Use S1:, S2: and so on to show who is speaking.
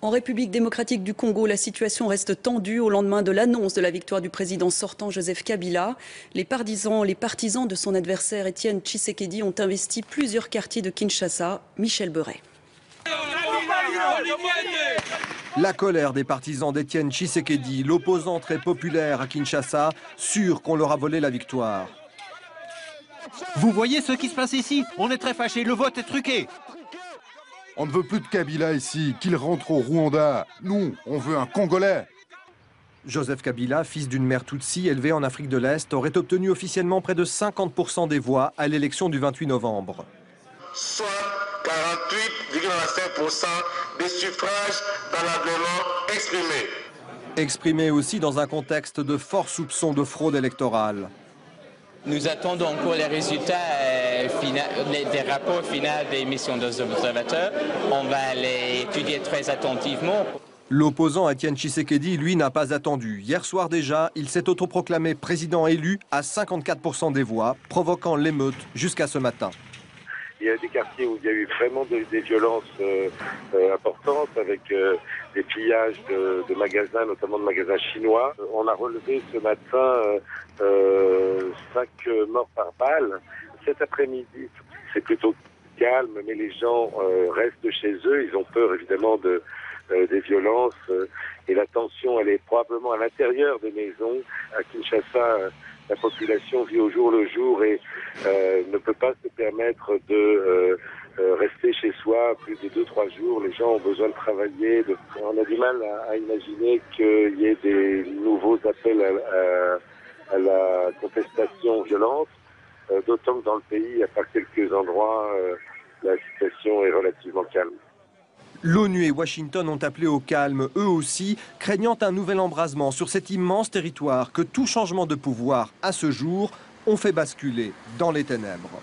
S1: En République démocratique du Congo, la situation reste tendue au lendemain de l'annonce de la victoire du président sortant Joseph Kabila. Les partisans de son adversaire Étienne Tshisekedi ont investi plusieurs quartiers de Kinshasa. Michel Beuret.
S2: La colère des partisans d'Étienne Tshisekedi, l'opposant très populaire à Kinshasa, sûr qu'on leur a volé la victoire.
S3: Vous voyez ce qui se passe ici? On est très fâchés, le vote est truqué.
S4: On ne veut plus de Kabila ici, qu'il rentre au Rwanda. Nous, on veut un Congolais.
S2: Joseph Kabila, fils d'une mère Tutsi élevée en Afrique de l'Est, aurait obtenu officiellement près de 50% des voix à l'élection du 28 novembre.
S5: Soit 48,5% des suffrages valablement exprimés.
S2: Exprimé aussi dans un contexte de forts soupçons de fraude électorale.
S6: Nous attendons encore les résultats des rapports finaux des missions des observateurs. On va les étudier très attentivement.
S2: L'opposant Étienne Tshisekedi, lui, n'a pas attendu. Hier soir déjà, il s'est autoproclamé président élu à 54% des voix, provoquant l'émeute jusqu'à ce matin.
S7: Il y a des quartiers où il y a eu vraiment des violences importantes avec des pillages de magasins, notamment de magasins chinois. On a relevé ce matin 5 morts par balle. Cet après-midi, c'est plutôt calme, mais les gens restent chez eux. Ils ont peur évidemment des violences et la tension, elle est probablement à l'intérieur des maisons. À Kinshasa, la population vit au jour le jour et ne peut pas se permettre de rester chez soi plus de 2-3 jours. Les gens ont besoin de travailler. On a du mal à imaginer qu'il y ait des nouveaux appels à la contestation violente, d'autant que dans le pays, à part quelques endroits, la situation est relativement calme.
S2: L'ONU et Washington ont appelé au calme, eux aussi, craignant un nouvel embrasement sur cet immense territoire que tout changement de pouvoir, à ce jour, ont fait basculer dans les ténèbres.